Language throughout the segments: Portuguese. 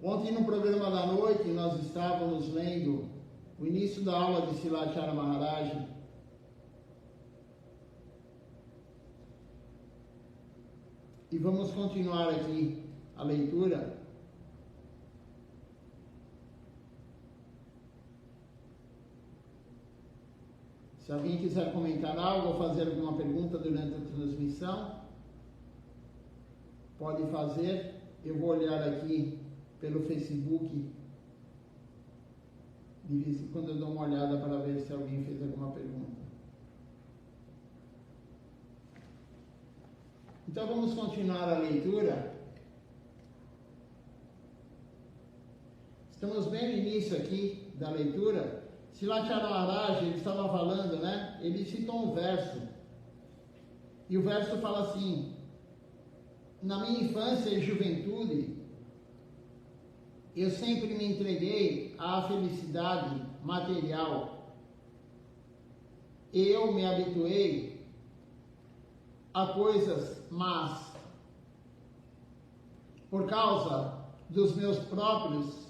Ontem no programa da noite nós estávamos lendo o início da aula de Silachara Maharaj. E vamos continuar aqui a leitura. Se alguém quiser comentar algo ou fazer alguma pergunta durante a transmissão, pode fazer. Eu vou olhar aqui pelo Facebook. De vez em quando eu dou uma olhada para ver se alguém fez alguma pergunta. Então vamos continuar a leitura. Estamos bem no início aqui da leitura. Silachara Maharaj, ele estava falando, né? Ele citou um verso. E o verso fala assim: na minha infância e juventude, eu sempre me entreguei à felicidade material. Eu me habituei a coisas más. Por causa dos meus próprios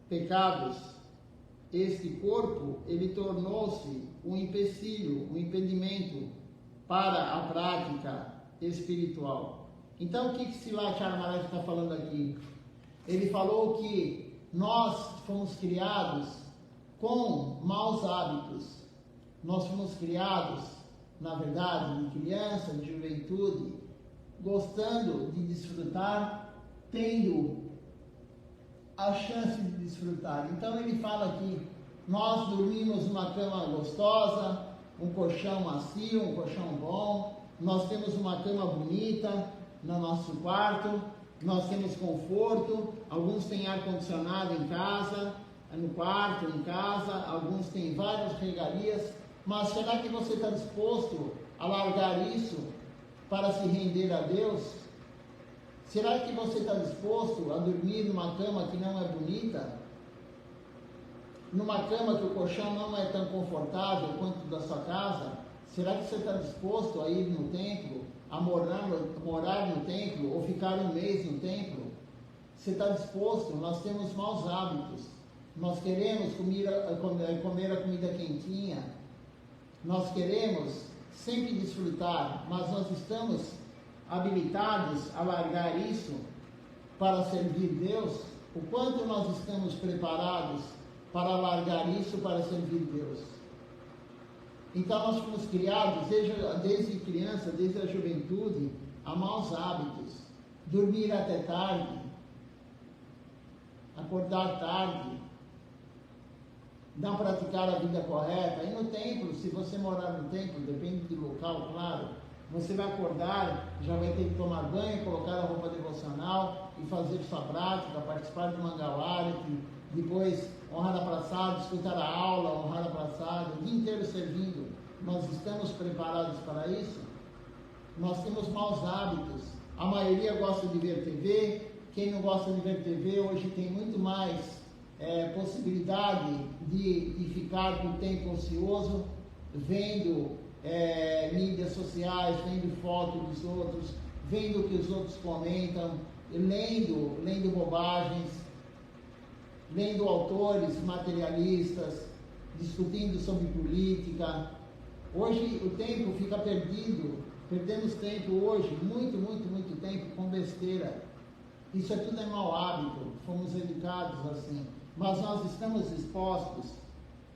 pecados, este corpo, ele tornou-se um empecilho, um impedimento para a prática espiritual. Então, o que Silachara Maharaj está falando aqui? Ele falou que nós fomos criados com maus hábitos. Nós fomos criados, na verdade, de criança, de juventude, gostando de desfrutar, tendo a chance de desfrutar. Então ele fala que nós dormimos numa cama gostosa, um colchão macio, um colchão bom, nós temos uma cama bonita no nosso quarto, nós temos conforto, alguns têm ar-condicionado em casa, no quarto, em casa, alguns têm várias regalias, mas será que você está disposto a largar isso para se render a Deus? Será que você está disposto a dormir numa cama que não é bonita? Numa cama que o colchão não é tão confortável quanto da sua casa? Será que você está disposto a ir no templo, a morar no templo ou ficar um mês no templo? Você está disposto? Nós temos maus hábitos. Nós queremos comer a comida quentinha. Nós queremos sempre desfrutar, mas nós estamos habilitados a largar isso para servir Deus? O quanto nós estamos preparados para largar isso para servir Deus? Então nós fomos criados desde criança, desde a juventude, a maus hábitos. Dormir até tarde, acordar tarde, não praticar a vida correta. E no templo, se você morar no templo, depende do local, claro, você vai acordar, já vai ter que tomar banho, colocar a roupa devocional e fazer sua prática, participar do Mangalarati, depois honrar a praçada, escutar a aula, honrar a praçada, o dia inteiro servindo. Nós estamos preparados para isso? Nós temos maus hábitos. A maioria gosta de ver TV. Quem não gosta de ver TV hoje tem muito mais possibilidade de ficar com o tempo ocioso, vendo mídias sociais, vendo fotos dos outros, vendo o que os outros comentam, lendo bobagens, lendo autores materialistas, discutindo sobre política. Hoje o tempo fica perdido, perdemos tempo hoje, muito tempo com besteira. Isso tudo é mau hábito, fomos educados assim. Mas nós estamos dispostos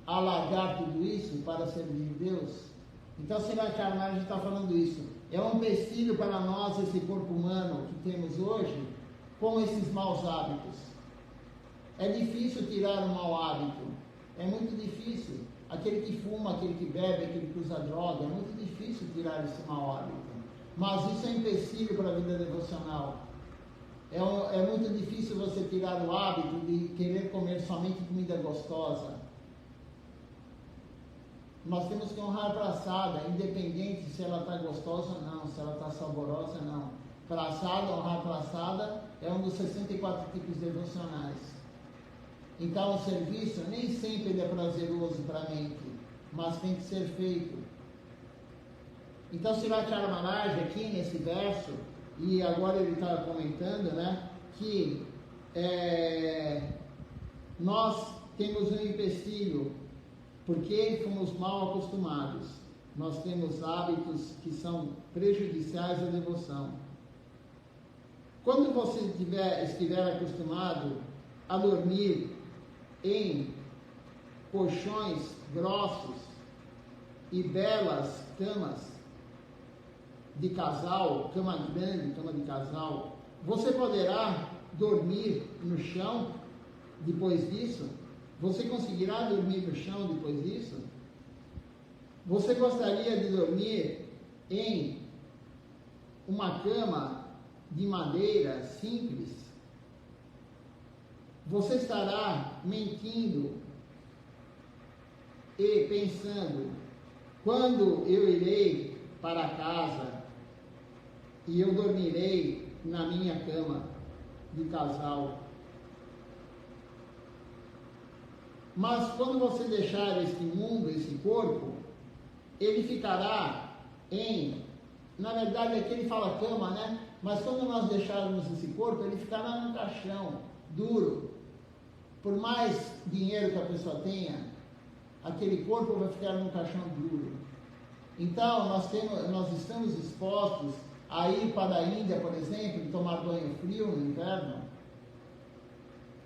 a largar tudo isso para servir Deus? Então, Silachara Maharaj está falando isso. É um empecilho para nós, esse corpo humano que temos hoje, com esses maus hábitos. É difícil tirar um mau hábito. É muito difícil. Aquele que fuma, aquele que bebe, aquele que usa droga, é muito difícil tirar esse mau hábito. Mas isso é empecilho para a vida devocional. É muito difícil você tirar o hábito de querer comer somente comida gostosa. Nós temos que honrar a praçada, independente se ela está gostosa ou não, se ela está saborosa ou não. Praçada, honrar a praçada, é um dos 64 tipos devocionais. Então o serviço nem sempre ele é prazeroso para a mente, mas tem que ser feito. Então Silachara Maharaj aqui nesse verso, e agora ele está comentando, né, que nós temos um empecilho, porque fomos mal acostumados. Nós temos hábitos que são prejudiciais à devoção. Quando você estiver acostumado a dormir em colchões grossos e belas camas de casal, cama grande, cama de casal, você poderá dormir no chão depois disso? Você conseguirá dormir no chão depois disso? Você gostaria de dormir em uma cama de madeira simples? Você estará mentindo e pensando: quando eu irei para casa e eu dormirei na minha cama de casal? Mas quando você deixar este mundo, esse corpo, ele ficará na verdade aqui ele fala cama, né? Mas quando nós deixarmos esse corpo, ele ficará no caixão, duro. Por mais dinheiro que a pessoa tenha, aquele corpo vai ficar no caixão duro. Então, nós estamos expostos a ir para a Índia, por exemplo, e tomar banho frio no inverno.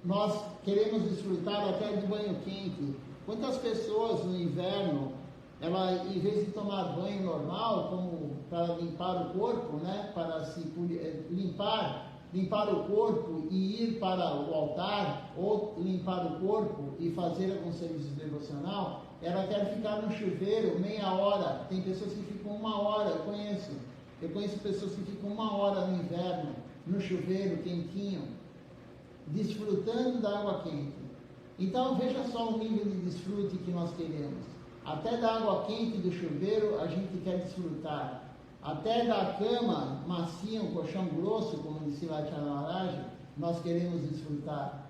Nós queremos desfrutar até de banho quente. Quantas pessoas no inverno, ela, em vez de tomar banho normal, como para limpar o corpo, né, para se limpar o corpo e ir para o altar, ou limpar o corpo e fazer algum serviço devocional, ela quer ficar no chuveiro meia hora. Tem pessoas que ficam 1 hora, eu conheço pessoas que ficam 1 hora no inverno, no chuveiro quentinho, desfrutando da água quente. Então veja só o nível de desfrute que nós queremos. Até da água quente do chuveiro a gente quer desfrutar. Até da cama macia, um colchão grosso, como disse Lachana Maharaj, nós queremos desfrutar.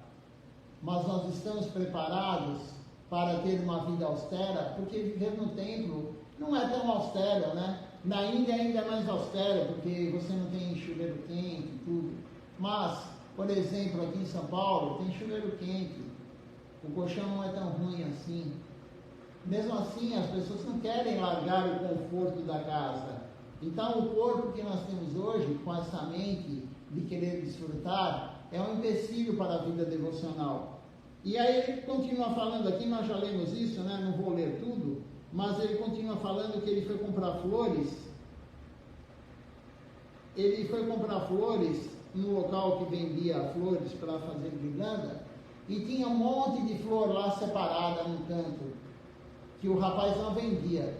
Mas nós estamos preparados para ter uma vida austera, porque viver no templo não é tão austero, né? Na Índia ainda é mais austero, porque você não tem chuveiro quente e tudo. Mas, por exemplo, aqui em São Paulo tem chuveiro quente. O colchão não é tão ruim assim. Mesmo assim, as pessoas não querem largar o conforto da casa. Então, o corpo que nós temos hoje, com essa mente de querer desfrutar, é um empecilho para a vida devocional. E aí ele continua falando aqui, nós já lemos isso, né? Não vou ler tudo, mas ele continua falando que ele foi comprar flores. Ele foi comprar flores no local que vendia flores para fazer guirlanda, e tinha um monte de flor lá separada no canto, que o rapaz não vendia.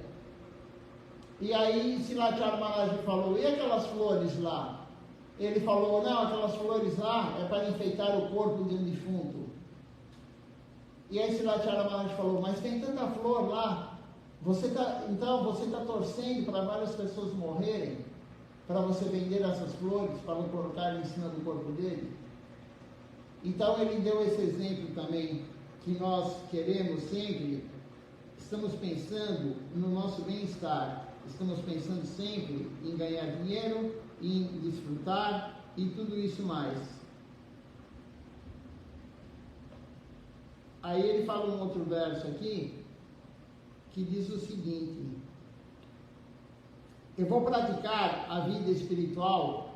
E aí Silathyara Maharaj falou: e aquelas flores lá? Ele falou: não, aquelas flores lá é para enfeitar o corpo de um defunto. E aí Silathyara Maharaj falou: mas tem tanta flor lá, então você está torcendo para várias pessoas morrerem, para você vender essas flores, para colocar em cima do corpo dele? Então ele deu esse exemplo também, que nós queremos sempre, estamos pensando no nosso bem-estar, estamos pensando sempre em ganhar dinheiro, em desfrutar e tudo isso mais. Aí ele fala um outro verso aqui, que diz o seguinte: eu vou praticar a vida espiritual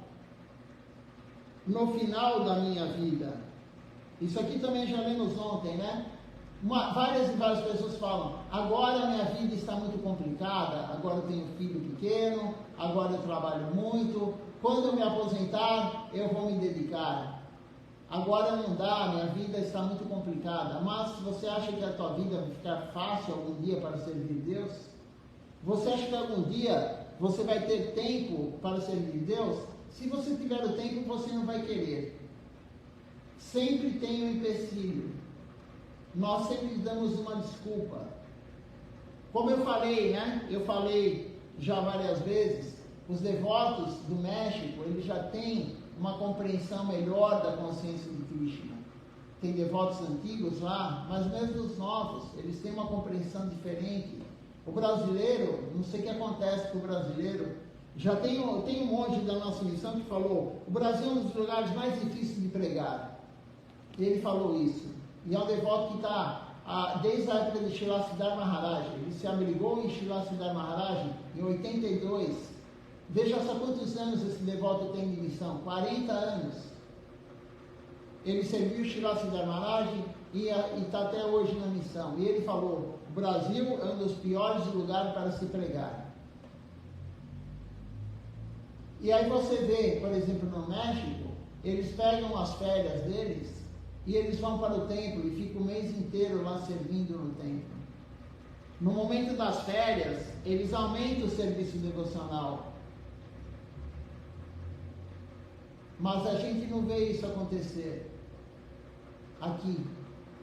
no final da minha vida. Isso aqui também já lemos ontem, né? Várias e várias pessoas falam: agora a minha vida está muito complicada, agora eu tenho um filho pequeno, agora eu trabalho muito, quando eu me aposentar eu vou me dedicar. Agora não dá, minha vida está muito complicada. Mas você acha que a tua vida vai ficar fácil algum dia para servir Deus? Você acha que algum dia você vai ter tempo para servir Deus? Se você tiver o tempo, você não vai querer. Sempre tem um empecilho. Nós sempre damos uma desculpa. Como eu falei, né? Eu falei já várias vezes, os devotos do México, eles já têm uma compreensão melhor da consciência de Krishna. Tem devotos antigos lá, mas mesmo os novos, eles têm uma compreensão diferente. O brasileiro, não sei o que acontece com o brasileiro, já tem um monge da nossa missão que falou: o Brasil é um dos lugares mais difíceis de pregar. Ele falou isso. E é um devoto que está, desde a época de Srila Siddhar Maharaj. Ele se abrigou em Srila Siddhar Maharaj em 82. Veja só quantos anos esse devoto tem de missão. 40 anos. Ele serviu Srila Siddhar Maharaj e está até hoje na missão. E ele falou, o Brasil é um dos piores lugares para se pregar. E aí você vê, por exemplo, no México, eles pegam as férias deles e eles vão para o templo e ficam o mês inteiro lá servindo no templo. No momento das férias, eles aumentam o serviço devocional. Mas a gente não vê isso acontecer aqui.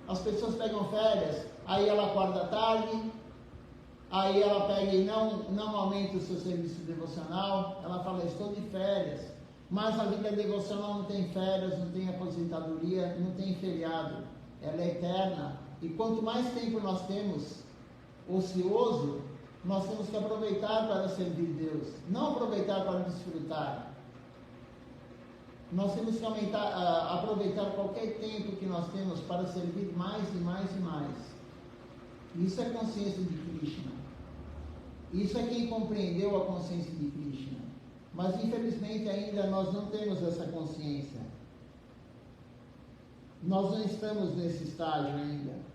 As pessoas pegam férias, aí ela acorda tarde, aí ela pega e não aumenta o seu serviço devocional, ela fala, estou de férias. Mas a vida devocional não tem férias, não tem aposentadoria, não tem feriado. Ela é eterna. E quanto mais tempo nós temos ocioso, nós temos que aproveitar para servir Deus. Não aproveitar para desfrutar. Nós temos que aproveitar qualquer tempo que nós temos para servir mais e mais e mais. Isso é consciência de Krishna. Isso é quem compreendeu a consciência de Krishna. Mas infelizmente ainda nós não temos essa consciência. Nós não estamos nesse estágio ainda.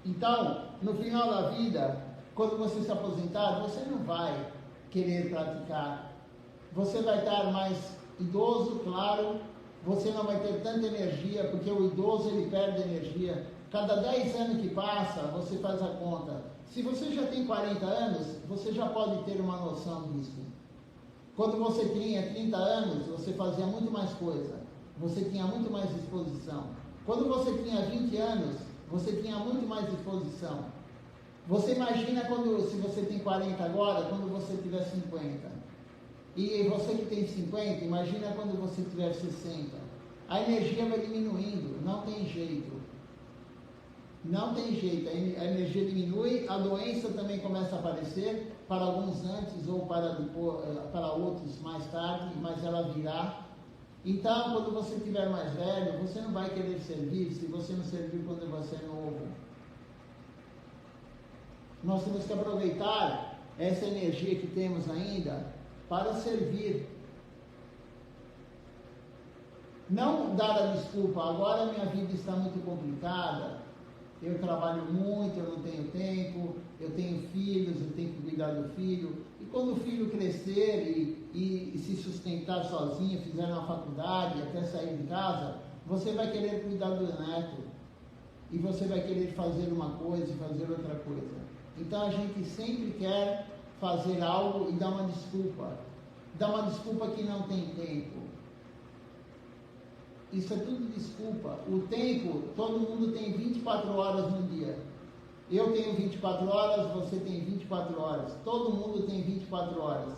Então, no final da vida, quando você se aposentar, você não vai querer praticar. Você vai estar mais idoso, claro. Você não vai ter tanta energia, porque o idoso ele perde energia. Cada 10 anos que passa, você faz a conta. Se você já tem 40 anos, você já pode ter uma noção disso. Quando você tinha 30 anos, você fazia muito mais coisa. Você tinha muito mais disposição. Quando você tinha 20 anos, você tinha muito mais disposição. Você imagina se você tem 40 agora, quando você tiver 50. E você que tem 50, imagina quando você tiver 60. A energia vai diminuindo, não tem jeito. Não tem jeito, a energia diminui, a doença também começa a aparecer, para alguns antes ou para outros mais tarde, mas ela virá. Então, quando você estiver mais velho, você não vai querer servir se você não servir quando você é novo. Nós temos que aproveitar essa energia que temos ainda para servir. Não dar a desculpa, agora minha vida está muito complicada, eu trabalho muito, eu não tenho tempo, eu tenho filhos, eu tenho que cuidar do filho. E quando o filho crescer e se sustentar sozinho, fizer uma faculdade, até sair de casa, você vai querer cuidar do neto. E você vai querer fazer uma coisa e fazer outra coisa. Então a gente sempre quer fazer algo e dar uma desculpa. Dar uma desculpa que não tem tempo. Isso é tudo desculpa. O tempo, todo mundo tem 24 horas no dia. Eu tenho 24 horas, você tem 24 horas. Todo mundo tem 24 horas.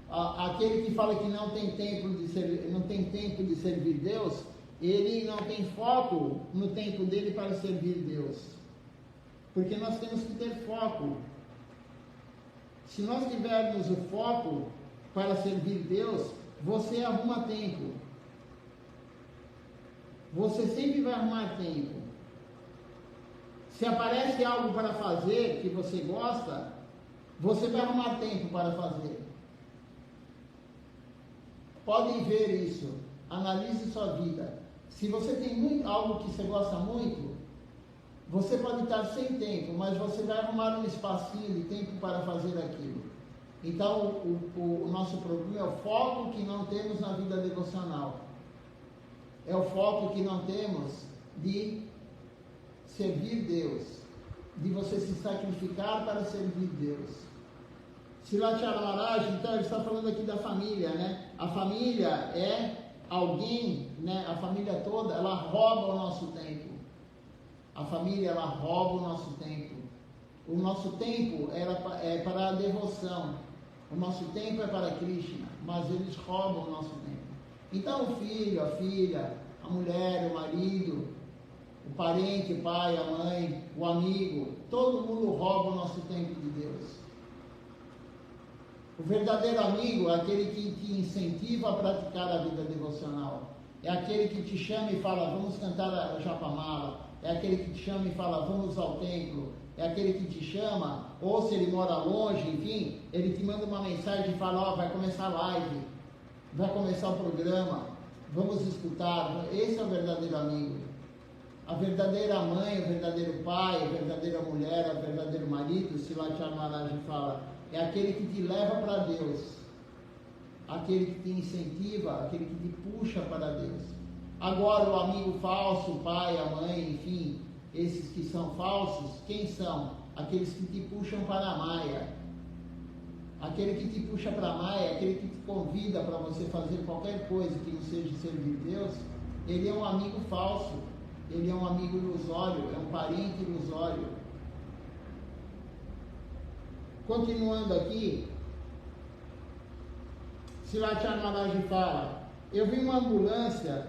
Aquele que fala que não tem tempo de servir Deus, ele não tem foco no tempo dele para servir Deus. Porque nós temos que ter foco. Se nós tivermos o foco para servir Deus, você arruma tempo. Você sempre vai arrumar tempo. Se aparece algo para fazer que você gosta, você vai arrumar tempo para fazer. Podem ver isso. Analise sua vida. Se você tem algo que você gosta muito, você pode estar sem tempo, mas você vai arrumar um espacinho de tempo para fazer aquilo. Então, o nosso problema é o foco que não temos na vida devocional. É o foco que não temos de servir Deus, de você se sacrificar para servir Deus. Srila Maharaj, então, ele está falando aqui da família, né? A família é alguém, né? A família toda, ela rouba o nosso tempo. A família, ela rouba o nosso tempo. O nosso tempo é para a devoção. O nosso tempo é para Krishna, mas eles roubam o nosso tempo. Então o filho, a filha, a mulher, o marido, o parente, o pai, a mãe, o amigo, todo mundo rouba o nosso tempo de Deus. O verdadeiro amigo é aquele que te incentiva a praticar a vida devocional. É aquele que te chama e fala, vamos cantar a Japamala. É aquele que te chama e fala, vamos ao templo. É aquele que te chama, ou se ele mora longe, enfim, ele te manda uma mensagem e fala, vai começar a live, vai começar o programa, vamos escutar. Esse é o verdadeiro amigo. A verdadeira mãe, o verdadeiro pai, a verdadeira mulher, o verdadeiro marido, Silatya Maharaj fala, é aquele que te leva para Deus, aquele que te incentiva, aquele que te puxa para Deus. Agora o amigo falso, o pai, a mãe, enfim, esses que são falsos, quem são? Aqueles que te puxam para a Maya. Aquele que te puxa para a Maya, aquele que te convida para você fazer qualquer coisa que não seja servir Deus, ele é um amigo falso, ele é um amigo ilusório, é um parente ilusório. Continuando aqui, Silatya Maharaj fala, eu vi uma ambulância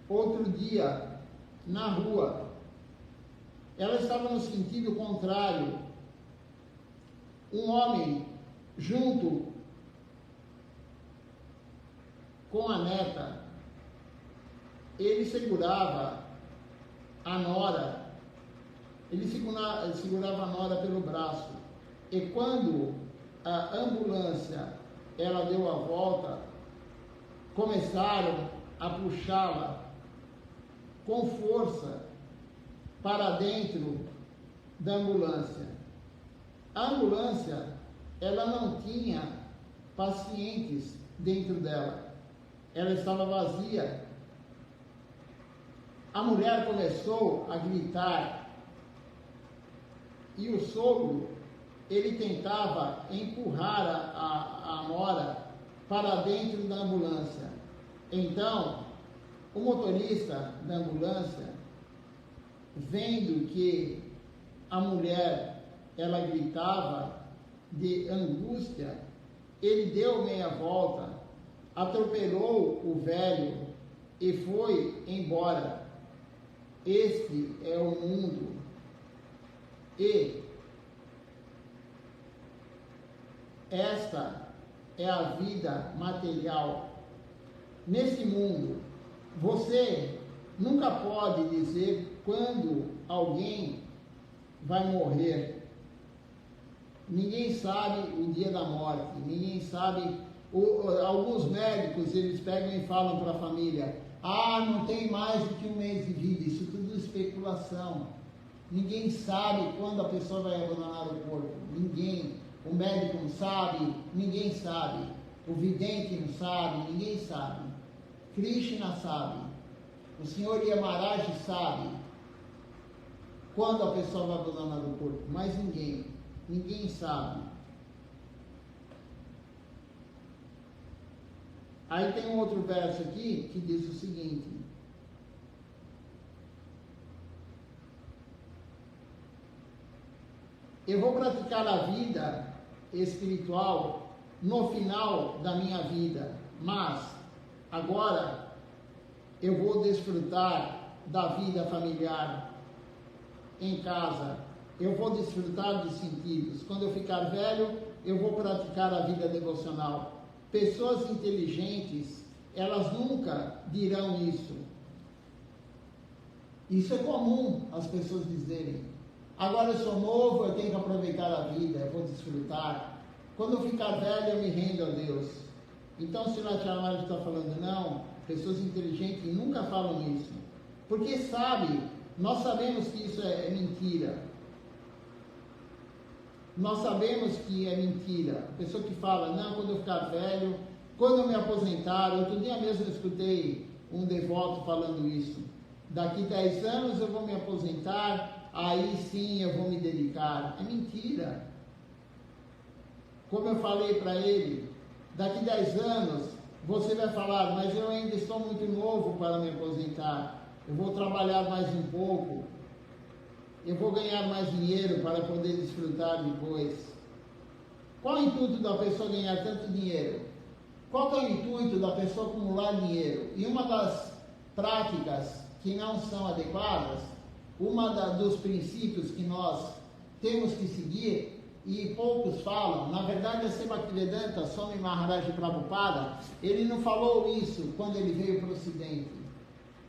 outro dia na rua. Ela estava no sentido contrário. Um homem junto com a neta, ele segurava a nora, ele segurava a nora pelo braço. E quando a ambulância ela deu a volta, começaram a puxá-la com força para dentro da ambulância. A ambulância, ela não tinha pacientes dentro dela. Ela estava vazia. A mulher começou a gritar. E o sogro, ele tentava empurrar a nora para dentro da ambulância. Então, o motorista da ambulância, vendo que a mulher, ela gritava de angústia, ele deu meia volta, atropelou o velho e foi embora. Este é o mundo. E esta é a vida material. Nesse mundo, você nunca pode dizer quando alguém vai morrer. Ninguém sabe o dia da morte, ninguém sabe. Alguns médicos, eles pegam e falam para a família, não tem mais do que um mês de vida. Isso tudo é especulação. Ninguém sabe quando a pessoa vai abandonar o corpo. Ninguém. O médico não sabe, ninguém sabe. O vidente não sabe, ninguém sabe. Krishna sabe. O Senhor Yamaraj sabe quando a pessoa vai abandonar o corpo, mas ninguém sabe. Aí tem um outro verso aqui que diz o seguinte: eu vou praticar a vida espiritual no final da minha vida, mas agora eu vou desfrutar da vida familiar em casa. Eu vou desfrutar dos sentidos. Quando eu ficar velho, eu vou praticar a vida devocional. Pessoas inteligentes, elas nunca dirão isso. Isso é comum as pessoas dizerem. Agora eu sou novo, eu tenho que aproveitar a vida, eu vou desfrutar. Quando eu ficar velho, eu me rendo a Deus. Então, se Silatya Maharaj está falando, não, pessoas inteligentes nunca falam isso. Porque nós sabemos que isso é mentira. Nós sabemos que é mentira. A pessoa que fala, não, quando eu ficar velho, quando eu me aposentar, outro dia mesmo eu escutei um devoto falando isso. Daqui 10 anos eu vou me aposentar, aí sim eu vou me dedicar. É mentira. Como eu falei para ele, daqui 10 anos você vai falar, mas eu ainda estou muito novo para me aposentar. Eu vou trabalhar mais um pouco. Eu vou ganhar mais dinheiro para poder desfrutar depois. Qual é o intuito da pessoa ganhar tanto dinheiro? Qual é o intuito da pessoa acumular dinheiro? E uma das práticas que não são adequadas, dos princípios que nós temos que seguir, e poucos falam. Na verdade, a Seva Bhaktivedanta Swami Maharaj Prabhupada, ele não falou isso quando ele veio para o Ocidente.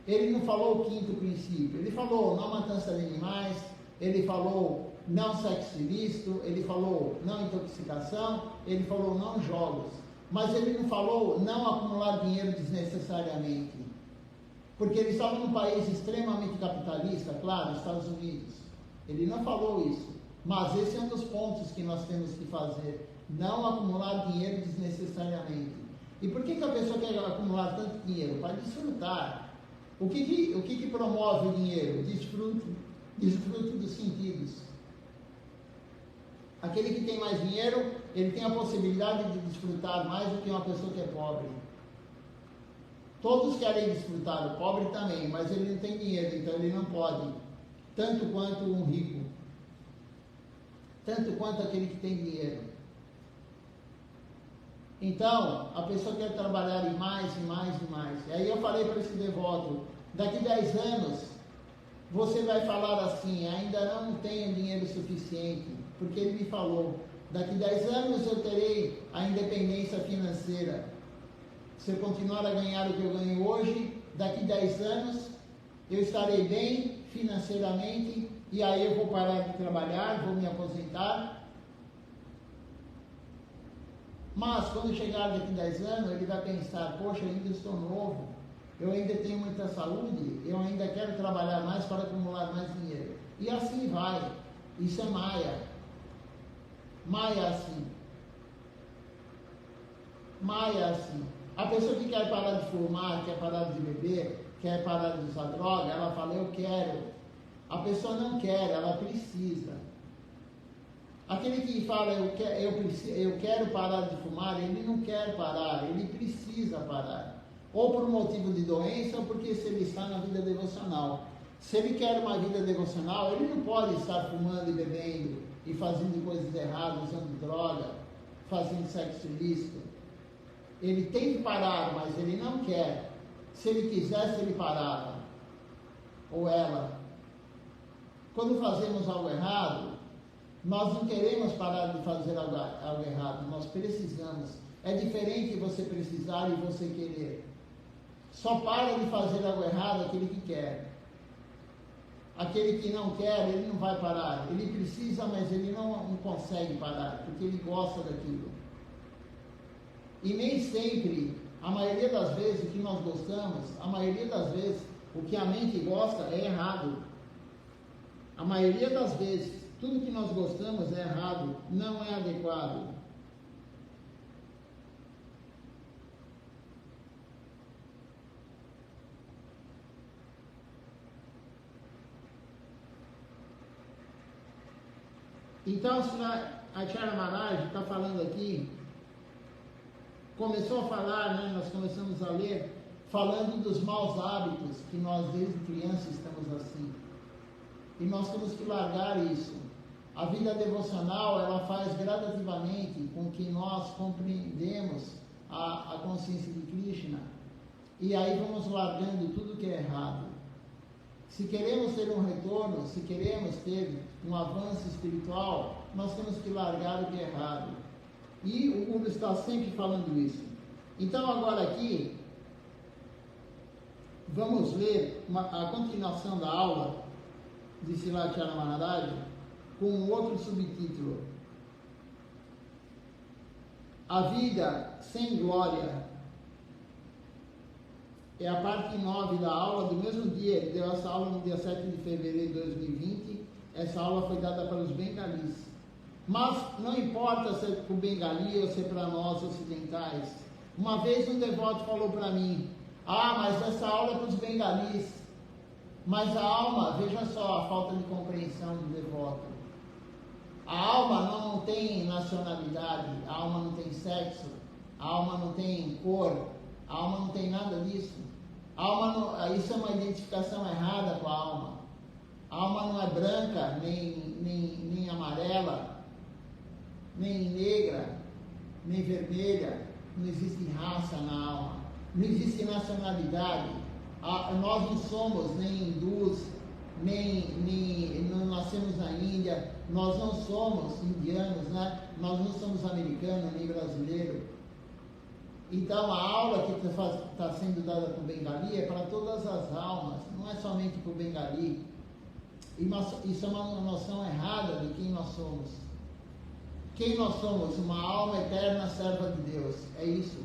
Ele não falou o quinto princípio. Ele falou não matança de animais, ele falou não sexo ilícito, ele falou não intoxicação, ele falou não jogos. Mas ele não falou não acumular dinheiro desnecessariamente. Porque ele estava num país extremamente capitalista, claro, Estados Unidos. Ele não falou isso. Mas esse é um dos pontos que nós temos que fazer. Não acumular dinheiro desnecessariamente. E por que a pessoa quer acumular tanto dinheiro? Para desfrutar. O que promove o dinheiro? Desfruto dos sentidos. Aquele que tem mais dinheiro, ele tem a possibilidade de desfrutar mais do que uma pessoa que é pobre. Todos querem desfrutar, o pobre também, mas ele não tem dinheiro, então ele não pode. Tanto quanto um rico. Tanto quanto aquele que tem dinheiro. Então, a pessoa quer trabalhar em mais e mais e mais. E aí eu falei para esse devoto, daqui 10 anos, você vai falar assim, ainda não tenho dinheiro suficiente, porque ele me falou, daqui 10 anos eu terei a independência financeira. Se eu continuar a ganhar o que eu ganho hoje, daqui 10 anos eu estarei bem financeiramente, e aí eu vou parar de trabalhar, vou me aposentar. Mas quando chegar daqui 10 anos, ele vai pensar, poxa, eu ainda estou novo, eu ainda tenho muita saúde, eu ainda quero trabalhar mais para acumular mais dinheiro. E assim vai. Isso é Maya. Maya é assim. Maya é assim. A pessoa que quer parar de fumar, quer parar de beber, quer parar de usar droga, ela fala, eu quero. A pessoa não quer, ela precisa. Aquele que fala, eu quero parar de fumar, ele não quer parar, ele precisa parar. Ou por motivo de doença, ou porque se ele está na vida devocional. Se ele quer uma vida devocional, ele não pode estar fumando e bebendo, e fazendo coisas erradas, usando droga, fazendo sexo ilícito. Ele tem que parar, mas ele não quer. Se ele quisesse, ele parava. Ou ela. Quando fazemos algo errado, nós não queremos parar de fazer algo errado, nós precisamos. É diferente você precisar e você querer. Só para de fazer algo errado aquele que quer. Aquele que não quer, ele não vai parar. Ele precisa, mas ele não consegue parar, porque ele gosta daquilo. E nem sempre, a maioria das vezes, o que nós gostamos, a maioria das vezes, o que a mente gosta é errado. A maioria das vezes, tudo que nós gostamos é errado, não é adequado. Então, a Acharya Maharaj está falando aqui, começou a falar, né, nós começamos a ler, falando dos maus hábitos, que nós desde criança estamos assim. E nós temos que largar isso. A vida devocional, ela faz gradativamente com que nós compreendemos a consciência de Krishna. E aí vamos largando tudo que é errado. Se queremos ter um retorno, se queremos ter um avanço espiritual, nós temos que largar o que é errado. E o Guru está sempre falando isso. Então agora aqui, vamos ler a continuação da aula de Srila Acharya Maharaj, com um outro subtítulo. A vida sem glória. É a parte 9 da aula do mesmo dia. Ele deu essa aula no dia 7 de fevereiro de 2020. Essa aula foi dada para os bengalis. Mas não importa se é para o bengali ou se é para nós ocidentais. Uma vez um devoto falou para mim, mas essa aula é para os bengalis. Mas a alma, veja só a falta de compreensão do devoto. A alma não tem nacionalidade, a alma não tem sexo, a alma não tem cor, a alma não tem nada disso. A alma não, isso é uma identificação errada com a alma. A alma não é branca, nem amarela, nem negra, nem vermelha. Não existe raça na alma, não existe nacionalidade. Nós não somos nem hindus, não nascemos na Índia, nós não somos indianos, né? Nós não somos americanos nem brasileiros. Então a aula que está sendo dada para o Bengali é para todas as almas, não é somente para o Bengali. Isso é uma noção errada de quem nós somos. Quem nós somos? Uma alma eterna serva de Deus. É isso.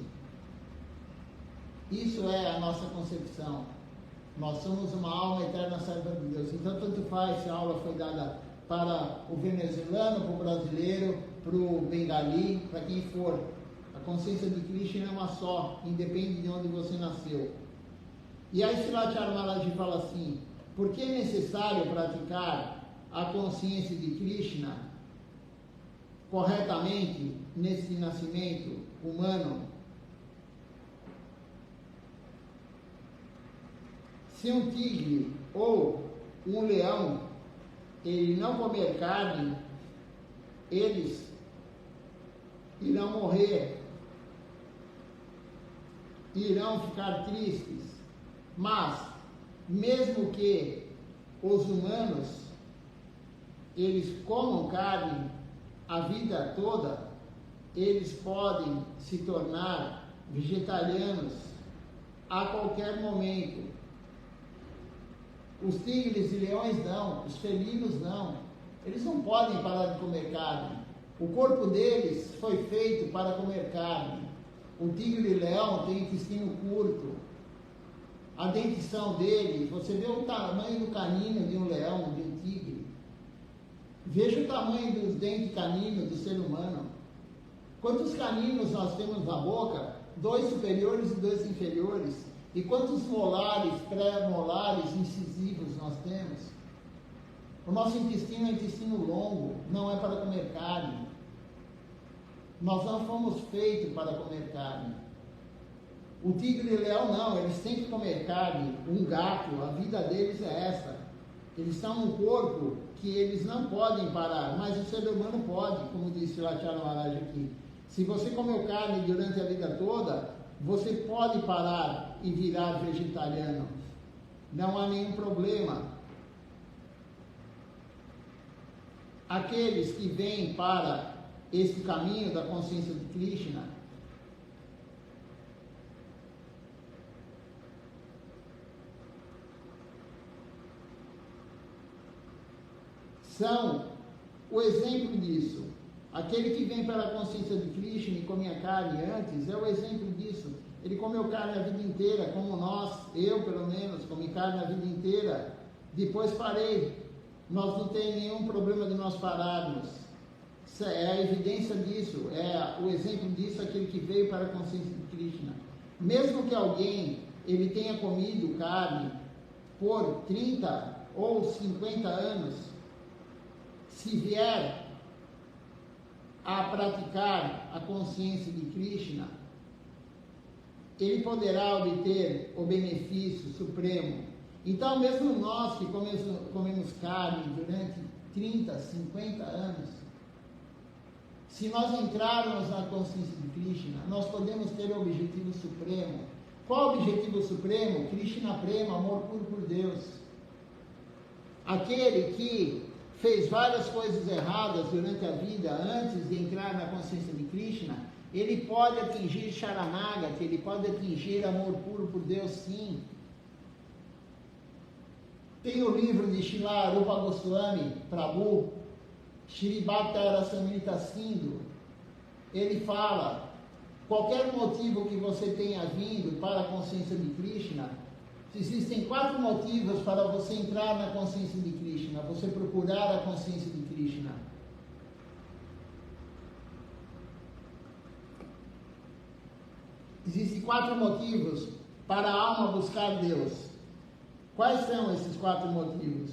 Isso é a nossa concepção. Nós somos uma alma eterna serva de Deus. Então, tanto faz se a aula foi dada para o venezuelano, para o brasileiro, para o bengali, para quem for. A consciência de Krishna é uma só, independe de onde você nasceu. E aí Srila Charamalaji fala assim: por que é necessário praticar a consciência de Krishna corretamente nesse nascimento humano? Se um tigre ou um leão, ele não comer carne, eles irão morrer, irão ficar tristes. Mas, mesmo que os humanos, eles comam carne a vida toda, eles podem se tornar vegetarianos a qualquer momento. Os tigres e leões não, os felinos não. Eles não podem parar de comer carne. O corpo deles foi feito para comer carne. O tigre e o leão tem intestino curto. A dentição dele, você vê o tamanho do canino de um leão, de um tigre. Veja o tamanho dos dentes caninos do ser humano. Quantos caninos nós temos na boca? 2 superiores e 2 inferiores. E quantos molares, pré-molares, incisivos nós temos? O nosso intestino é intestino longo, não é para comer carne. Nós não fomos feitos para comer carne. O tigre e o leão não, eles têm que comer carne. Um gato, a vida deles é essa. Eles estão num corpo que eles não podem parar, mas o ser humano pode, como disse lá Tchara Maharaj aqui. Se você comeu carne durante a vida toda, você pode parar e virar vegetariano. Não há nenhum problema. Aqueles que vêm para esse caminho da consciência de Krishna, são o exemplo disso. Aquele que vem para a consciência de Krishna e comia carne antes é o exemplo disso. Ele comeu carne a vida inteira, como nós, eu pelo menos, comi carne a vida inteira. Depois parei. Nós não temos nenhum problema de nós pararmos. É a evidência disso, é o exemplo disso, aquele que veio para a consciência de Krishna. Mesmo que alguém ele tenha comido carne por 30 ou 50 anos, se vier a praticar a consciência de Krishna, ele poderá obter o benefício supremo. Então, mesmo nós que comemos carne durante 30, 50 anos, se nós entrarmos na consciência de Krishna, nós podemos ter o objetivo supremo. Qual o objetivo supremo? Krishna Prema, amor puro por Deus. Aquele que fez várias coisas erradas durante a vida antes de entrar na consciência de Krishna, ele pode atingir Sharanagati, ele pode atingir amor puro por Deus, sim. Tem o livro de Srila Rupa Goswami Prabhu, Shri Bhakta Rasamrita Sindhu. Ele fala, qualquer motivo que você tenha vindo para a consciência de Krishna, existem 4 motivos para você entrar na consciência de Krishna, você procurar a consciência de Krishna. Existem 4 motivos para a alma buscar Deus. Quais são esses 4 motivos?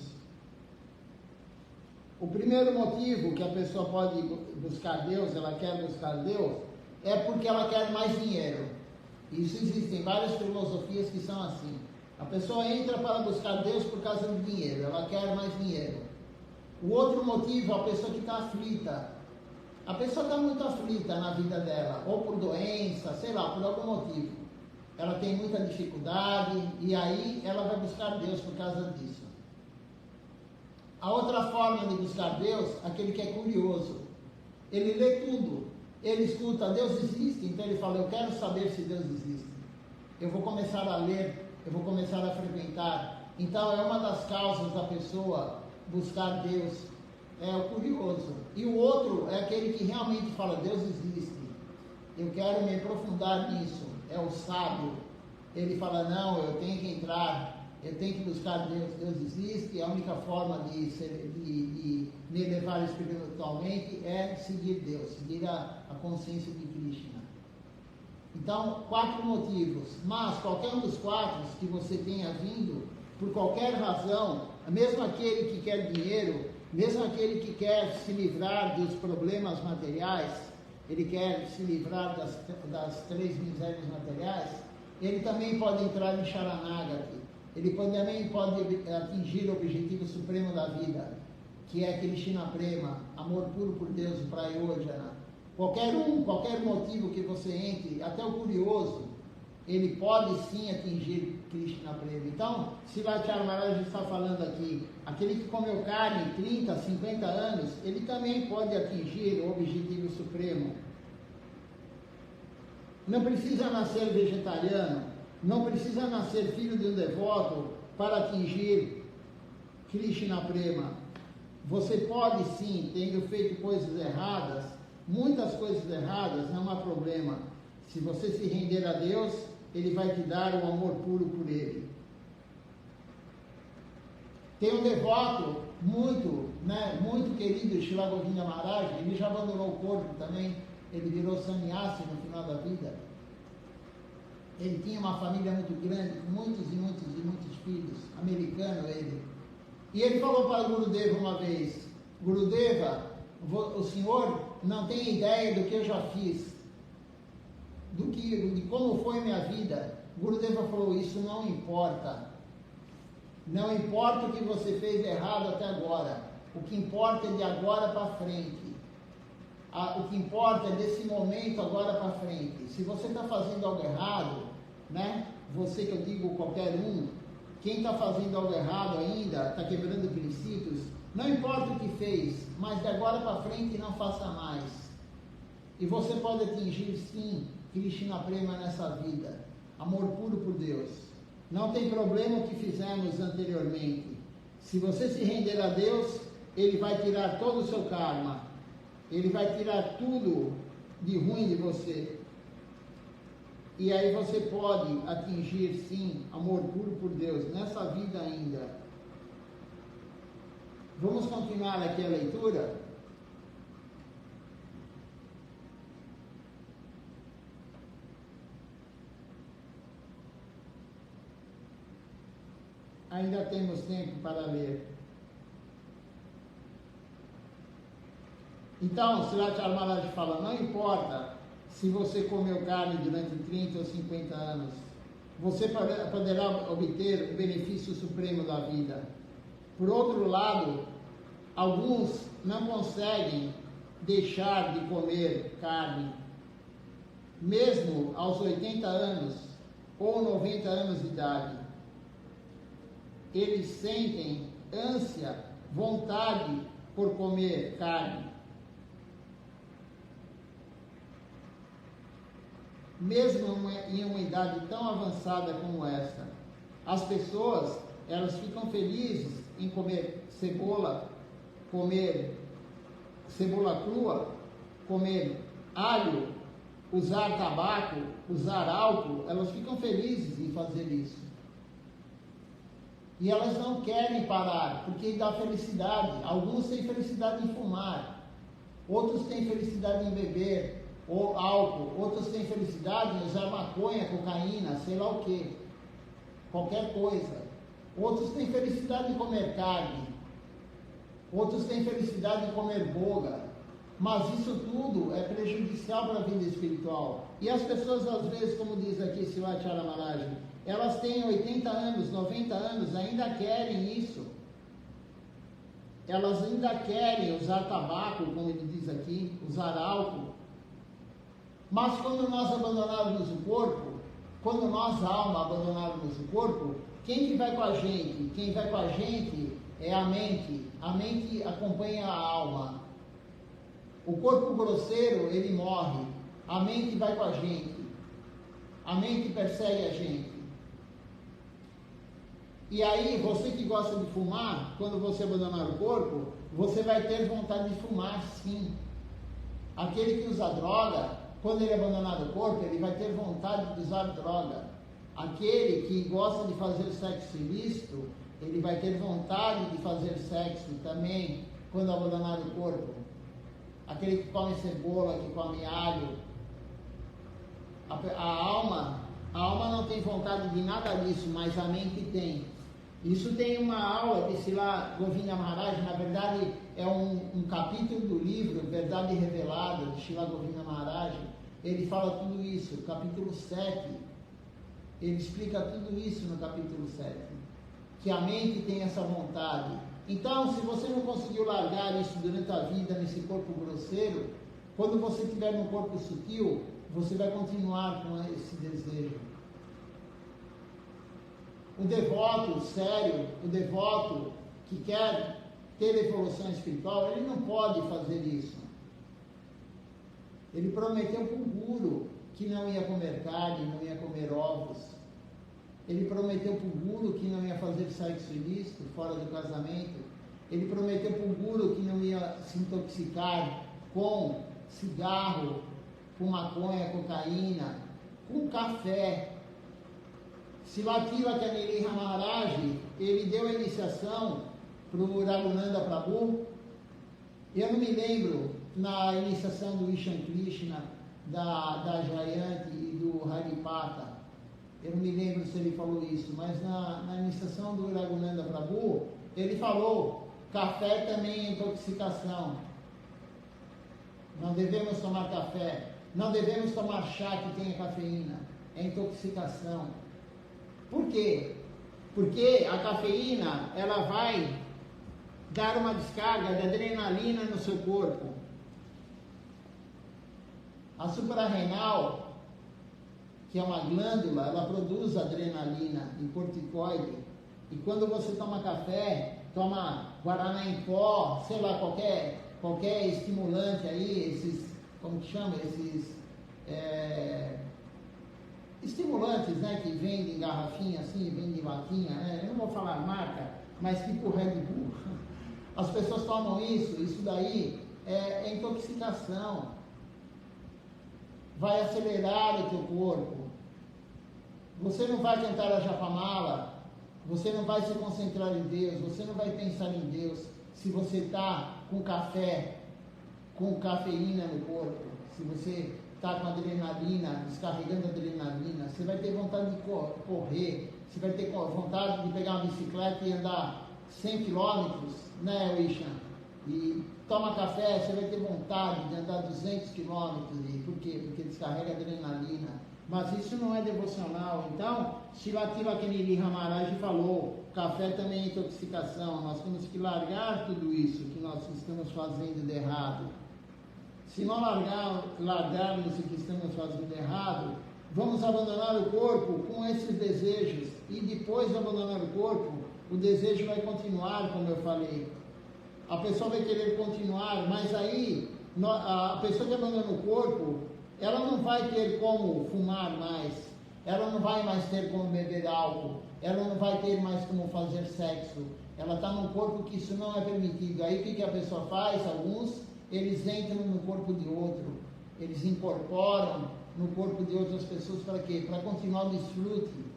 O primeiro motivo que a pessoa pode buscar Deus, ela quer buscar Deus, é porque ela quer mais dinheiro. Isso existem várias filosofias que são assim. A pessoa entra para buscar Deus por causa do dinheiro, ela quer mais dinheiro. O outro motivo, a pessoa que está aflita. A pessoa está muito aflita na vida dela, ou por doença, sei lá, por algum motivo. Ela tem muita dificuldade e aí ela vai buscar Deus por causa disso. A outra forma de buscar Deus, aquele que é curioso. Ele lê tudo. Ele escuta, Deus existe, então ele fala, eu quero saber se Deus existe. Eu vou começar a ler, eu vou começar a frequentar. Então é uma das causas da pessoa buscar Deus, é o curioso. E o outro é aquele que realmente fala, Deus existe, eu quero me aprofundar nisso, é o sábio. Ele fala, não, eu tenho que entrar, eu tenho que buscar Deus, Deus existe, a única forma de me elevar espiritualmente é seguir Deus, seguir a consciência de Krishna. Então, 4 motivos, mas qualquer um dos 4 que você tenha vindo, por qualquer razão, mesmo aquele que quer dinheiro, mesmo aquele que quer se livrar dos problemas materiais, ele quer se livrar das 3 misérias materiais, ele também pode entrar em Sharanagati, ele também pode atingir o objetivo supremo da vida, que é Krishna Prema, amor puro por Deus, Prayojana. Qualquer motivo que você entre, até o curioso, ele pode sim atingir Krishna Prema. Então, Sivacharya Maharaj está falando aqui, aquele que comeu carne 30, 50 anos, ele também pode atingir o objetivo supremo. Não precisa nascer vegetariano, não precisa nascer filho de um devoto para atingir Krishna Prema. Você pode sim, tendo feito coisas erradas, muitas coisas erradas, não há problema. Se você se render a Deus, Ele vai te dar o amor puro por Ele. Tem um devoto muito querido, Srila Govinda Maharaj, ele já abandonou o corpo também, ele virou sannyasi no final da vida. Ele tinha uma família muito grande, muitos e muitos filhos, americano ele. E ele falou para o Gurudeva uma vez, Gurudeva, o senhor não tem ideia do que eu já fiz, de como foi minha vida. Gurudeva falou, isso não importa. Não importa o que você fez errado até agora. O que importa é de agora para frente. O que importa é desse momento agora para frente. Se você está fazendo algo errado, né? Você que eu digo qualquer um, quem está fazendo algo errado ainda, está quebrando princípios, não importa o que fez, mas de agora para frente não faça mais. E você pode atingir sim Krishna Prema nessa vida, amor puro por Deus. Não tem problema o que fizemos anteriormente. Se você se render a Deus, Ele vai tirar todo o seu karma. Ele vai tirar tudo de ruim de você. E aí você pode atingir sim amor puro por Deus nessa vida ainda. Vamos continuar aqui a leitura. Ainda temos tempo para ler. Então, Sivacharya Maharaj fala, não importa se você comeu carne durante 30 ou 50 anos, você poderá obter o benefício supremo da vida. Por outro lado, alguns não conseguem deixar de comer carne, mesmo aos 80 anos ou 90 anos de idade. Eles sentem ânsia, vontade por comer carne. Mesmo em uma idade tão avançada como esta, as pessoas, elas ficam felizes em comer cebola crua, comer alho, usar tabaco, usar álcool, elas ficam felizes em fazer isso. E elas não querem parar, porque dá felicidade. Alguns têm felicidade em fumar, outros têm felicidade em beber ou álcool, outros têm felicidade em usar maconha, cocaína, sei lá o que, qualquer coisa. Outros têm felicidade em comer carne, outros têm felicidade em comer boga, mas isso tudo é prejudicial para a vida espiritual. E as pessoas às vezes, como diz aqui Sivacharya Maharaj, elas têm 80 anos, 90 anos, ainda querem isso. Elas ainda querem usar tabaco, como ele diz aqui, usar álcool. Mas quando nós abandonarmos o corpo, quando nós, alma, abandonarmos o corpo, quem que vai com a gente? Quem vai com a gente é a mente. A mente acompanha a alma. O corpo grosseiro, ele morre. A mente vai com a gente. A mente persegue a gente. E aí, você que gosta de fumar, quando você abandonar o corpo, você vai ter vontade de fumar, sim. Aquele que usa droga, quando ele abandonar o corpo, ele vai ter vontade de usar droga. Aquele que gosta de fazer sexo ilícito, ele vai ter vontade de fazer sexo também, quando abandonar o corpo. Aquele que come cebola, que come alho. A alma não tem vontade de nada disso, mas a mente tem. Isso tem uma aula de Srila Govinda Maharaj, na verdade é um capítulo do livro Verdade Revelada, de Srila Govinda Maharaj. Ele fala tudo isso, capítulo 7. Ele explica tudo isso no capítulo 7. Que a mente tem essa vontade. Então, se você não conseguiu largar isso durante a vida, nesse corpo grosseiro, quando você estiver no corpo sutil, você vai continuar com esse desejo. O devoto sério, o devoto que quer ter evolução espiritual, ele não pode fazer isso. Ele prometeu para o Guru que não ia comer carne, não ia comer ovos. Ele prometeu para o Guru que não ia fazer sexo ilícito fora do casamento. Ele prometeu para o Guru que não ia se intoxicar com cigarro, com maconha, cocaína, com café. Silatila Kaniri Maharaj, ele deu a iniciação para o Raghunanda Prabhu. Eu não me lembro na iniciação do Ishan Krishna, da Jayanti e do Haripata. Eu não me lembro se ele falou isso, mas na iniciação do Raghunanda Prabhu, ele falou: café também é intoxicação. Não devemos tomar café. Não devemos tomar chá que tenha cafeína. É intoxicação. Por quê? Porque a cafeína, ela vai dar uma descarga de adrenalina no seu corpo. A suprarrenal, que é uma glândula, ela produz adrenalina e corticoide. E quando você toma café, toma guaraná em pó, sei lá, qualquer estimulante aí, esses, como que chama? Esses estimulantes, né, que vendem em garrafinha assim, vendem em latinha, né? Eu não vou falar marca, mas tipo Red Bull. As pessoas tomam isso daí é intoxicação. Vai acelerar o teu corpo. Você não vai cantar a Japamala, você não vai se concentrar em Deus, você não vai pensar em Deus se você está com café, com cafeína no corpo. Se você está com adrenalina, descarregando adrenalina, você vai ter vontade de correr, você vai ter vontade de pegar uma bicicleta e andar 100 km, né, Wishan? E toma café, você vai ter vontade de andar 200 km. Por quê? Porque descarrega adrenalina. Mas isso não é devocional. Então, Silatila Kaniri Maharaj falou: café também é intoxicação. Nós temos que largar tudo isso que nós estamos fazendo de errado. Se não largarmos o que estamos fazendo errado, vamos abandonar o corpo com esses desejos. E depois de abandonar o corpo, o desejo vai continuar, como eu falei. A pessoa vai querer continuar, mas aí a pessoa que abandona o corpo, ela não vai ter como fumar mais, ela não vai mais ter como beber álcool, ela não vai ter mais como fazer sexo. Ela está num corpo que isso não é permitido. Aí o que a pessoa faz? Alguns, eles entram no corpo de outro, eles incorporam no corpo de outras pessoas. Para quê? Para continuar o desfrute.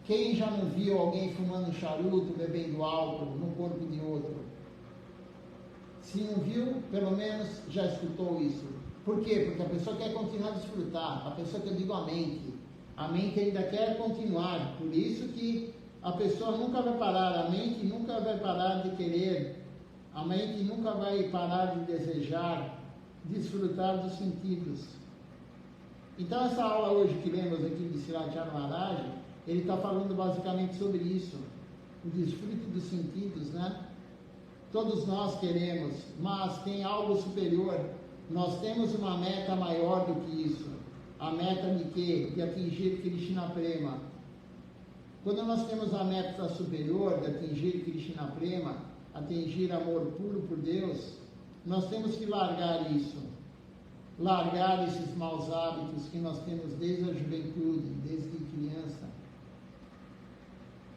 Quem já não viu alguém fumando charuto, bebendo álcool no corpo de outro? Se não viu, pelo menos já escutou isso. Por quê? Porque a pessoa quer continuar a desfrutar. A pessoa, que eu digo, a mente ainda quer continuar. Por isso que a pessoa nunca vai parar, a mente nunca vai parar de querer, a mente nunca vai parar de desejar, desfrutar dos sentidos. Então essa aula hoje que lemos aqui de Silatila Maharaj, ele está falando basicamente sobre isso, o desfrute dos sentidos, né? Todos nós queremos, mas tem algo superior. Nós temos uma meta maior do que isso. A meta de quê? De atingir Krishna Prema. Quando nós temos a meta superior de atingir Krishna Prema, atingir amor puro por Deus, nós temos que largar isso. Largar esses maus hábitos que nós temos desde a juventude, desde criança.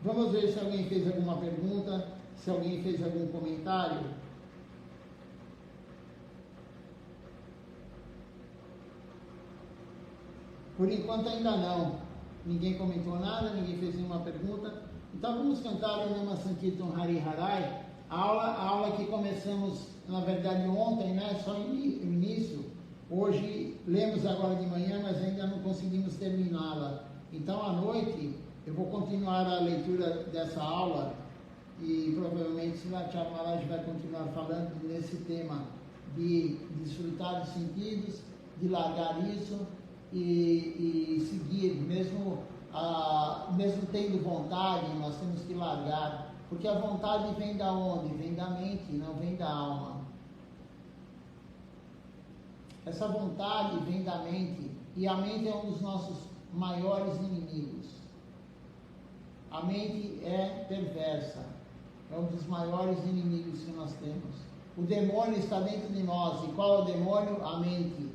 Vamos ver se alguém fez alguma pergunta, se alguém fez algum comentário. Por enquanto ainda não. Ninguém comentou nada, ninguém fez nenhuma pergunta. Então vamos cantar o Nama Sankirtan Hari Harai, a aula que começamos, na verdade, ontem, né? Só o início. Hoje lemos agora de manhã, mas ainda não conseguimos terminá-la. Então à noite eu vou continuar a leitura dessa aula e provavelmente Srila Maharaj vai continuar falando nesse tema de desfrutar dos sentidos, de largar isso e seguir, mesmo tendo vontade, nós temos que largar, porque a vontade vem da onde? Vem da mente, não vem da alma. Essa vontade vem da mente, e a mente é um dos nossos maiores inimigos. A mente é perversa, é um dos maiores inimigos que nós temos. O demônio está dentro de nós, e qual é o demônio? A mente.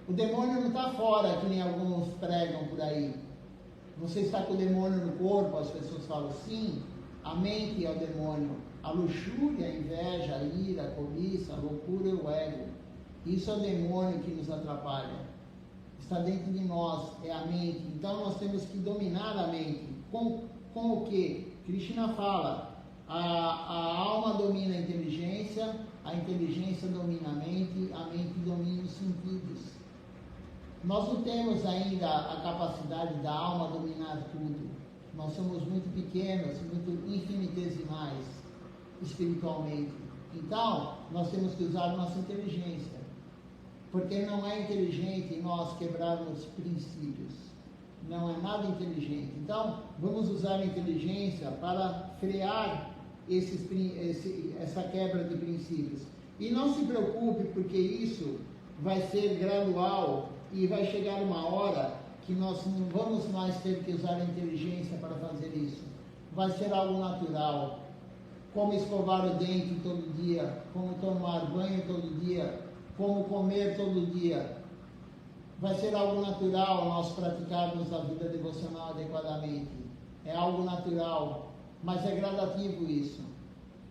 O demônio não está fora, que nem alguns pregam por aí. Você está com o demônio no corpo, as pessoas falam sim, a mente é o demônio. A luxúria, a inveja, a ira, a cobiça, a loucura e o ego. Isso é o demônio que nos atrapalha. Está dentro de nós, é a mente. Então nós temos que dominar a mente. Com o que? Krishna fala, a alma domina a inteligência domina a mente domina os sentidos. Nós não temos ainda a capacidade da alma dominar tudo. Nós somos muito pequenos, muito infinitesimais espiritualmente. Então, nós temos que usar nossa inteligência. Porque não é inteligente nós quebrarmos princípios. Não é nada inteligente. Então, vamos usar a inteligência para frear essa quebra de princípios. E não se preocupe, porque isso vai ser gradual e vai chegar uma hora que nós não vamos mais ter que usar a inteligência para fazer isso. Vai ser algo natural. Como escovar o dente todo dia, como tomar banho todo dia, como comer todo dia. Vai ser algo natural nós praticarmos a vida devocional adequadamente. É algo natural, mas é gradativo isso.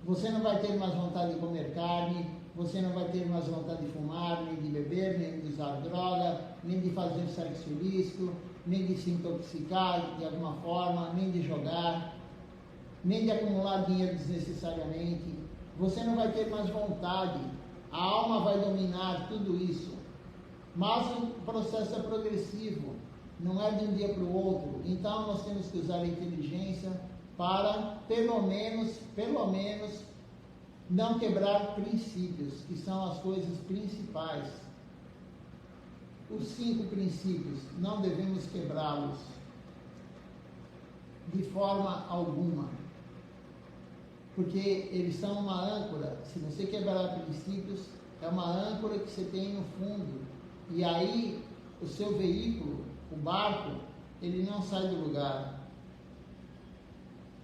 Você não vai ter mais vontade de comer carne, você não vai ter mais vontade de fumar, nem de beber, nem de usar droga, nem de fazer sexo ilícito, nem de se intoxicar de alguma forma, nem de jogar, nem de acumular dinheiro desnecessariamente. Você não vai ter mais vontade. A alma vai dominar tudo isso. Mas o processo é progressivo, não é de um dia para o outro. Então nós temos que usar a inteligência para, pelo menos, não quebrar princípios, que são as coisas principais. Os 5 princípios, não devemos quebrá-los de forma alguma. Porque eles são uma âncora. Se você quebrar princípios, é uma âncora que você tem no fundo. E aí, o seu veículo, o barco, ele não sai do lugar.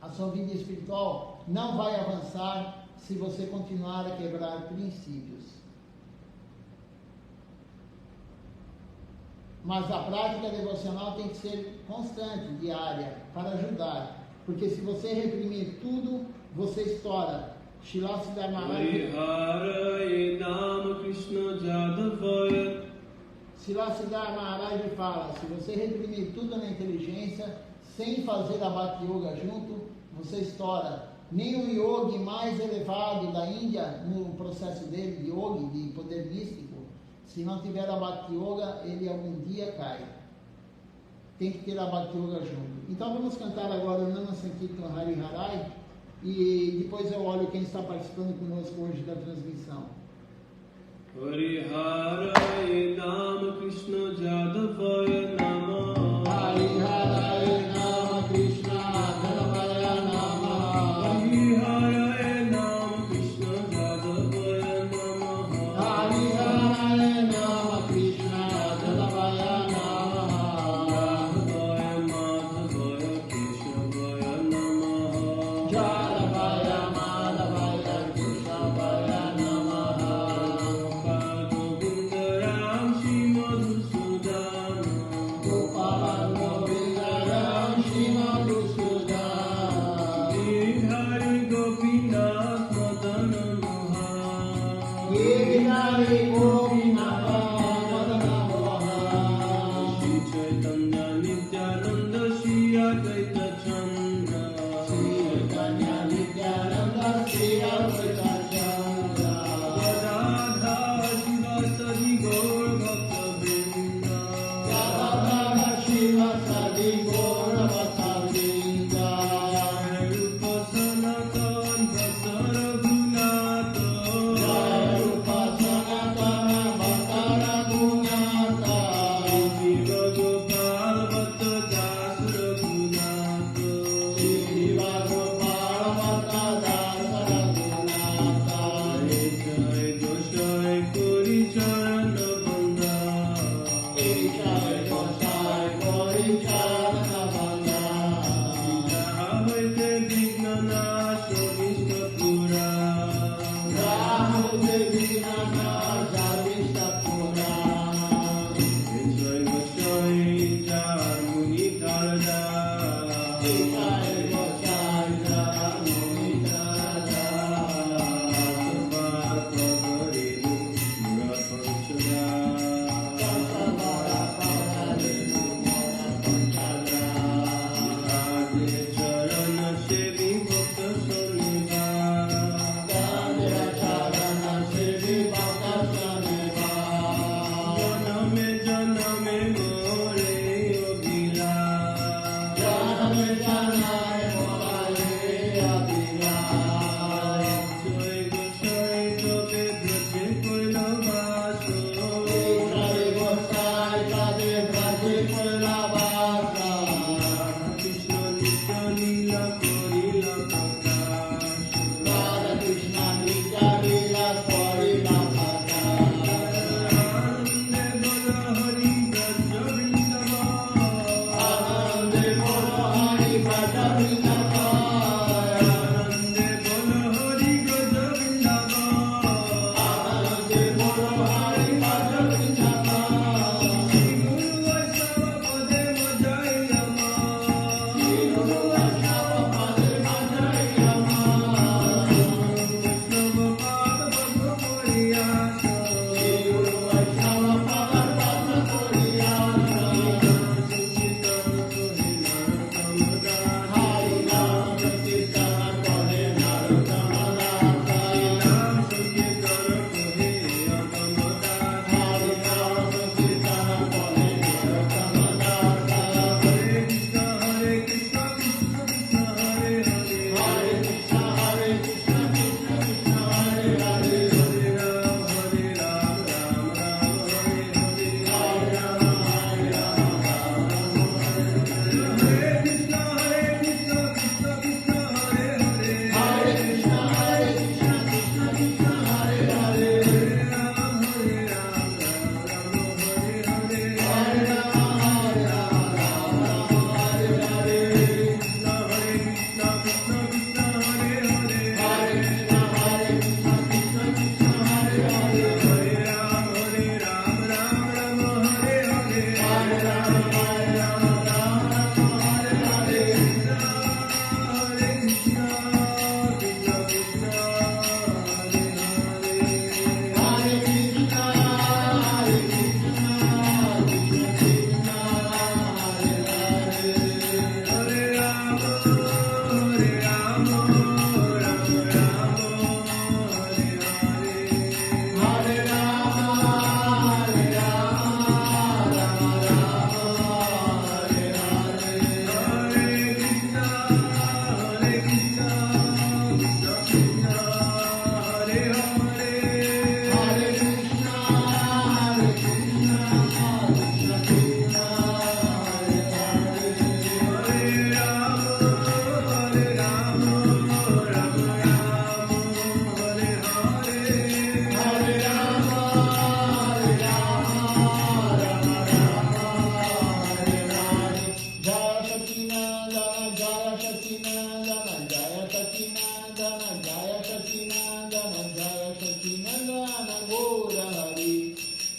A sua vida espiritual não vai avançar se você continuar a quebrar princípios. Mas a prática devocional tem que ser constante, diária, para ajudar. Porque se você reprimir tudo, você estoura. Srila Siddhartha Maharaj fala, se você reprimir tudo na inteligência, sem fazer a Bhakti Yoga junto, você estoura. Nem o yogi mais elevado da Índia, no processo dele de yogi, de poder místico, se não tiver a Bhakti Yoga, ele algum dia cai. Tem que ter a Bhakti Yoga junto. Então vamos cantar agora o Nama Sankirtan Hari Harai, e depois eu olho quem está participando conosco hoje da transmissão. Hari Harai Nama Krishna Jadavaya Nama. Hari Harai Nama Krishna Jadavaya Nama. Hari Harai Nama Krishna Jadavaya Nama. Hari Harai Nama Krishna Jadavaya Nama. Jadavaya Madhavaya Keshavaya Nama. Jadavaya Madhavaya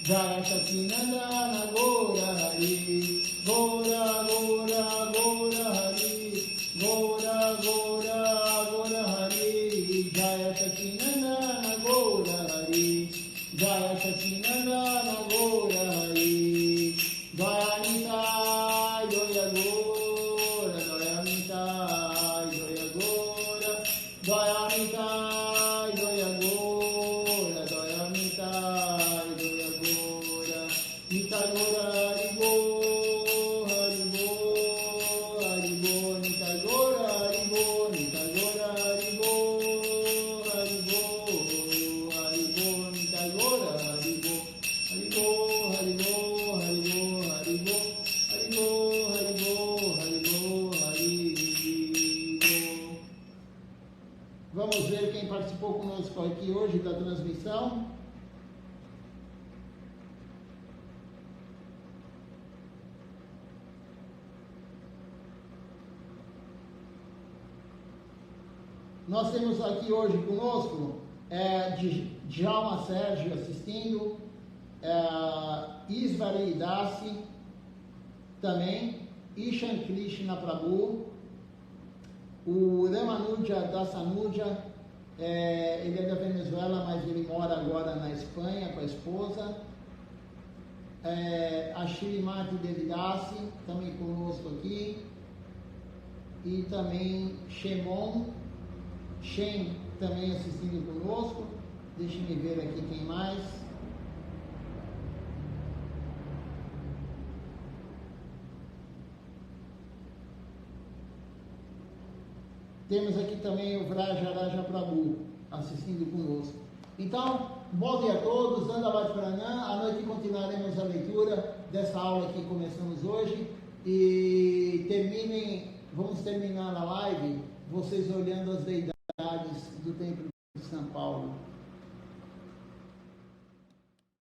Jaya Sacinandana Gora Hari, Gora Gora Gora Hari, Gora Gora Gora Hari, Jaya Sacinandana Gora Hari, Jaya Sacinandana Gora Hari, Dvayanita Joya Gora, Dvayanita Joya Gora, Dvayanita Joya Gora, Dvayanita Joya Gora, Nita Gora Haribo, Haribo, Haribo, Nita Gora Haribo, Nita Gora Haribo, Haribo, Haribo, Nita Gora Haribo, Haribo, Haribo, Haribo, Haribo, Haribo, Haribo, Haribo, Haribo. Vamos ver quem participou conosco aqui hoje da transmissão. Nós temos aqui hoje conosco Djalma Sérgio assistindo, Isvari Dasi também, Ishan Krishna Prabhu, o Ramanuja Dasanuja, ele é da Venezuela, mas ele mora agora na Espanha com a esposa, a Shrimati Devidasi também conosco aqui, e também Shem também assistindo conosco. Deixe-me ver aqui quem mais. Temos aqui também o Vrajaraja Prabhu assistindo conosco. Então, bom dia a todos, Dandavat Pranam. À noite continuaremos a leitura dessa aula que começamos hoje. E vamos terminar a live vocês olhando as deidades do Templo de São Paulo.